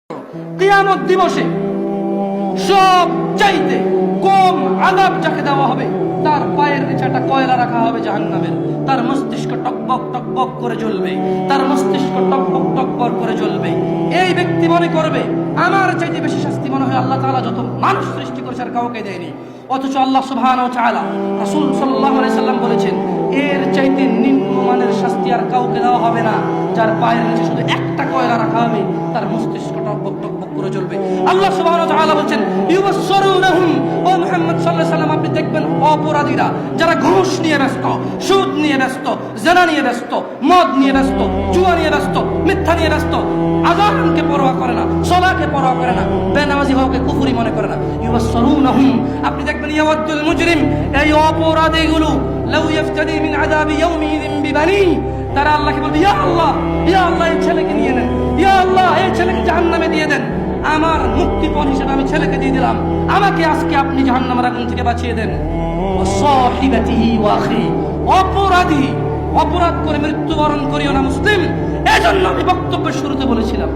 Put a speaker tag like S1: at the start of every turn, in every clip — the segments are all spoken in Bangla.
S1: কিয়ামত দিবসে সব চাইতে কম আযাব যাকে দেওয়া হবে তার পায়ের নিচে একটা কয়লা রাখা হবে জাহান্নামের। তার মস্তিষ্ক টকবক টকবক করে জ্বলবে, তার মস্তিষ্ক টকবক টকবক করে জ্বলবে। এই ব্যক্তি মনে করবে আমার চাইতে বেশি শাস্তি মনে হয় আল্লাহ তাআলা যত মানুষ সৃষ্টি করেছে আর কাউকে দেয়নি। অথচ আল্লাহ সুবহানাহু ওয়া তাআলা রাসূল সাল্লাল্লাহু আলাইহি সাল্লাম বলেছেন এর চাইতে নিম্নমানের শাস্তি আর কাউকে দেওয়া হবে না, যার পায়ের নিচে শুধু একটা কয়লা রাখা হবে, তার মস্তিষ্ক টকবক টকবক করে জ্বলবে। আল্লাহ সুবহানাহু ওয়া তাআলা বলেন ইউবাসসিরুনহুম, ও মুহাম্মদ সাল্লাল্লাহু আলাইহি সাল্লাম আপনি দেখবেন অপরাধীরা যারা ঘুষ নিয়ে ব্যস্ত, সুদ নিয়ে ব্যস্ত, জিনা নিয়ে ব্যস্ত, মদ নিয়ে ব্যস্ত, জুয়া নিয়ে ব্যস্ত, মিথ্যা নিয়ে ব্যস্ত, আযানকে পরোয়া করে না, সালাতকে পরোয়া করে না, বেনামাজি হওয়াকে কুফরি মনে করে না। ইউবাসসিরুনহুম, আপনি দেখবেন ইয়াওয়াদুল মুজরিম, এই অপরাধীগুলো লাউ ইফতাদি মিন আযাবি ইয়াউমিযিন বিবানি, তারা আল্লাহকে বলবে ইয়া আল্লাহ, ইয়া আল্লাহ এই ছেলেকে নিয়ে নেন, ইয়া আল্লাহ এই ছেলেকে জাহান্নামে দিয়ে দেন, আমার মুক্তিপণ হিসেবে আমি ছেলেকে দিয়ে দিলাম, আমাকে আজকে আপনি জাহান্নামের আগুন থেকে বাঁচিয়ে দেন। ওয়াসাহিবাতিহি ওয়া আখি, অপরাধী অপরাধ করে মৃত্যুবরণ করিও না মুসলিম। এজন্য আমি বক্তব্যের শুরুতে বলেছিলাম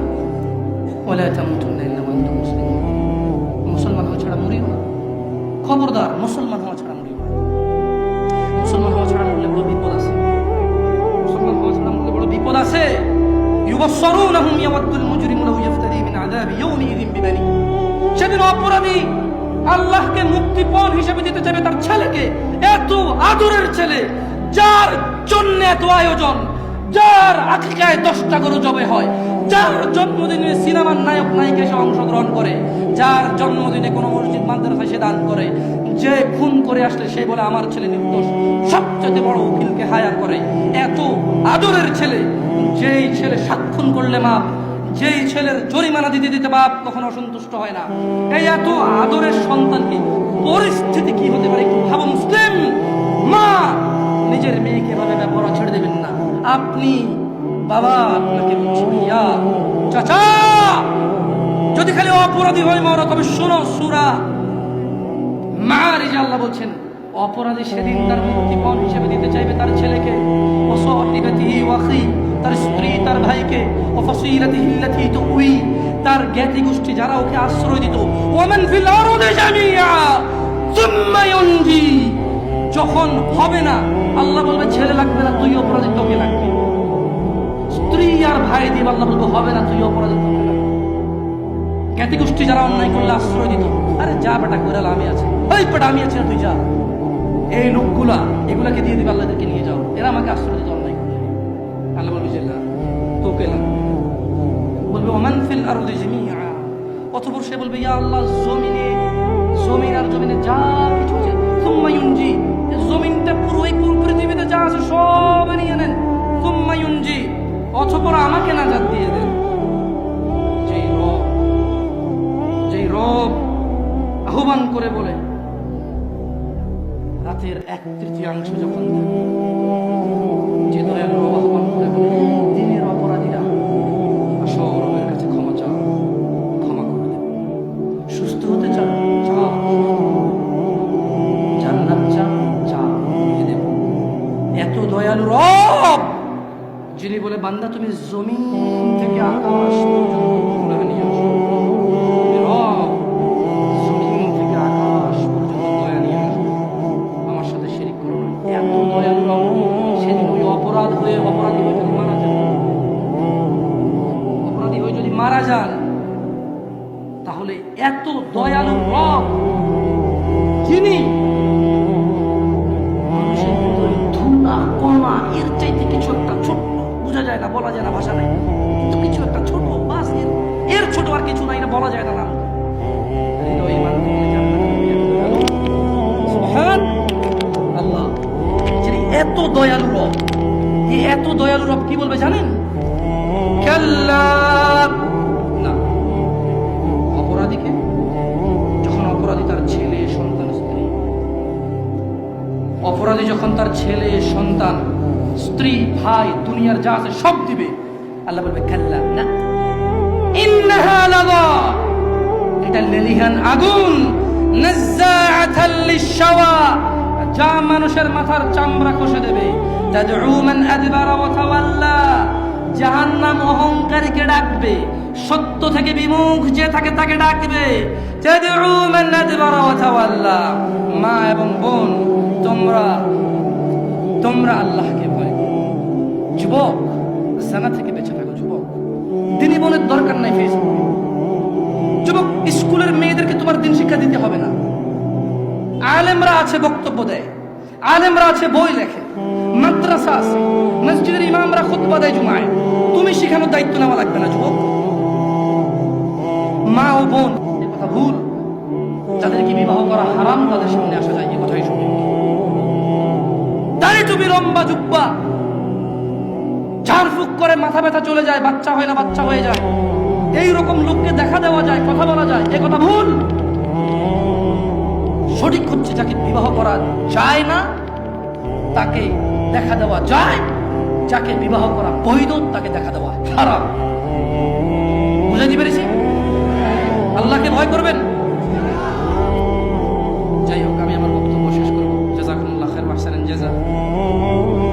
S1: ওয়ালা তামুতুন্না ইল্লা ওয়া আনতুম মুসলিমুন, মুসলমান হওয়া ছাড়া মরিও না। খবরদার, মুসলমান হওয়া ছাড়া মরিও না। মুসলমান হওয়া ছাড়া মরলে বড় বিপদ আছে, মুসলমান হওয়া ছাড়া মরলে বড় বিপদ আছে। ইউবাসসিরুনহুম ইয়াওয়াদুল মুজরিমু লাউ ইফতাদি মিন আযাবি ইয়াউমিযিন বিবানি, সেদিন অপরাধী আল্লাহকে মুক্তিপণ হিসেবে দিতে চাইবে তার ছেলেকে, এত আদরের ছেলে যার জন্য এত আয়োজন, যার আকিকায় 10টা গরু জবে হয়, যার জন্মদিনে সিনেমার নায়ক নায়িকা এসে অংশগ্রহণ করে, যার জন্মদিনে কোনো মসজিদ মাদ্রাসায় সে দান করে, যে খুন করে আসলে সে বলে আমার ছেলে নির্দোষ, সবচেয়ে বড় উকিলকে হায়ার করে। এত আদরের ছেলে, যেই ছেলে 7 খুন করলে মাপ, যেই ছেলের জরিমানা দিতে দিতে বাপ কখনো অসন্তুষ্ট হয় না, এই এত আদরের সন্তানকে পরিস্থিতি কি হতে পারে একটু ভাবো মুসলিম। মা নিজের মেয়েকে এভাবে ব্যবহার ছেড়ে দেবেন না। আপনি বাবা, আপনাকে বলছি ভাইয়া, চাচা, যদি খালি অপরাধী হয় মরো, তবে শোনো সূরা মাআরিজ আল্লাহ বলছেন অপরাধী সেদিন তার মুক্তিপণ হিসেবে দিতে চাইবে তার ছেলেকে, ওয়াসাহিবাতিহি ওয়া আখি, তার স্ত্রী, তার ভাইকে, ও ফাসিলাতিহি আল্লাতী তুই, তার জ্ঞাতি গোষ্ঠী যারা ওকে আশ্রয় দিত, ওয়ামান ফিল আরদি জামিআ সুম্মা ইউনজি, যখন হবে না আল্লাহ বলবে ছেলে লাগবে না, তুই অপরাধী, তোকে লাগবে। স্ত্রী আর ভাই দিয়ে আল্লাহ বলবে হবে না, তুই অপরাধী, তোকে লাগবে। জ্ঞাতি গোষ্ঠী যারা অন্যায় করলে আশ্রয় দিত, আরে যা বেটা করে আমি আছি, ওই বেটা আমি আছি না, তুই যা। এই লোকগুলা এগুলাকে দিয়ে দিবে, আল্লাহদেরকে নিয়ে যাও, এরা আমাকে আশ্রয় দিত অন্যায় করলে। আল্লাহ বলবে যে তোকে লাগবে। বলবে ওমান ফিল আরদি জামিআ, অতঃপর সে বলবে ইয়া আল্লাহ জমিনে, জমিন আর জমিনে যা কিছু আছে, সুম্মা ইউনজি, জমিনটা পুরো এই পৃথিবীতে যা আছে সব নিয়ে নেন, সুম্মা ইউনজি, অতঃপর আমাকে নাজাত দিয়ে দেন। যেই রব আহ্বান করে বলে রাতের 1/3 যখন যে দয়ালু রব আহ্বান করে বলে দিনের অপরাধীরা আসো রবের কাছে ক্ষমা চাও, ক্ষমা করে দেব, সুস্থ হতে চাও চাও, জান্নাত চাও চাও, দিয়ে দেব। এত দয়ালু রব যিনি বলে বান্দা তুমি জমিন থেকে আকাশ পর্যন্ত তুলে নিয়ে আসো, রব জমিন থেকে আকাশ পর্যন্ত দয়া নিয়ে আসো, আমার সাথে শিরিক করো না। এত দয়ালু রব সেদিন ওই অপরাধী হয়ে যদি মারা যান, অপরাধী হয়ে যদি মারা যান, তাহলে এত দয়ালু রব যিনি মানুষের ভিতরে ধুলা কণা এর চাইতে কিছু একটা ছোট্ট, বোঝা যায় না, বলা যায় না, ভাষা নাই, কিন্তু কিছু একটা ছোট, বাস এর ছোট আর কিছু নাই, না বলা যায় না নাম। সুবহানাল্লাহ, যিনি এত দয়ালু রব, এই এত দয়ালু রব কি বলবে জানেন? কাল্লা, না, অপরাধীকে যখন অপরাধী তার ছেলে সন্তান স্ত্রী, অপরাধী যখন তার ছেলে সন্তান স্ত্রী ভাই দুনিয়ার যা আছে সব দিবে, আল্লাহ বলবে কাল্লা, না, ইন্নাহা লাযা, এটা লেলিহান আগুন, নাযাআতাল লিশাওয়া, যা মানুষের মাথার চামড়া কষে দেবে, তাদউ মান আদবারা ওয়া তাওয়াল্লা, জাহান্নাম অহংকারীকে ডাকবে, সত্য থেকে বিমুখ যে থাকে তাকে ডাকবে। তাদউ মান আদবারা ওয়া তাওয়াল্লা। মা এবং বোন, তোমরা আল্লাহকে ভয় করো। যুবক, জানা থেকে বেঁচে থাকো। যুবক, দিনী বোনের দরকার নাই ফেসবুকে। যুবক, স্কুলের মেয়েদেরকে তোমার দিন শিক্ষা দিতে হবে না। আলেমরা আছে, বক্তব্য দেয়, আলেমরা আছে, বই লেখে, মাদ্রাসা আছে, মসজিদের ইমামরা খুতবা দেয় জুমায়। তুমি শেখানোর দায়িত্ব নেওয়া লাগবে না। যুবক, মা ও বোন, এ কথা ভুল। যাদেরকে বিবাহ করা হারাম তাদের সামনে আসা যায়, এ কথাই শুনি। দাড়ি টুপি, লম্বা জুব্বা, ঝাড়ফুঁক করে মাথা ব্যথা চলে যায়, বাচ্চা হয় না বাচ্চা হয়ে যায়, এইরকম লোককে দেখা দেওয়া যায়, কথা বলা যায়, এ কথা ভুল। সঠিক হচ্ছে যাকে বিবাহ করা যায় না তাকে দেখা দেওয়া যায়, যাকে বিবাহ করা বৈধ তাকে দেখা দেওয়া হারাম। বুঝাইতে পেরেছি? আল্লাহকে ভয় করবেন। যাই হোক, আমি আমার বক্তব্য শেষ করবো। জাযাকুমুল্লাহ খাইর ওয়া আহসানাল জাযা।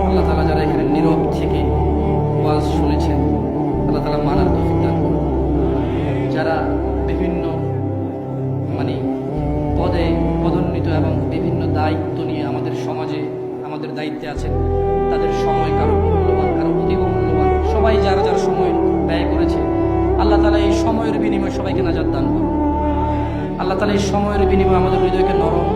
S1: আল্লাহ তাআলা যারা এখানে নীরব থেকে ওয়াজ শুনেছেন, আল্লাহ তাআলা মানার তৌফিক দান করুন। যারা বিভিন্ন পদে পদোন্নীত এবং বিভিন্ন দায়িত্ব নিয়ে আমাদের সমাজে আমাদের দায়িত্বে আছেন, তাদের সময় কারো মূল্যবান, কারো অধিক মূল্যবান, সবাই যারা যারা সময় ব্যয় করেছে, আল্লাহ তাআলা এই সময়ের বিনিময়ে সবাইকে নাজাত দান করুন। আল্লাহ তাআলা এই সময়ের বিনিময়ে আমাদের হৃদয়কে নরম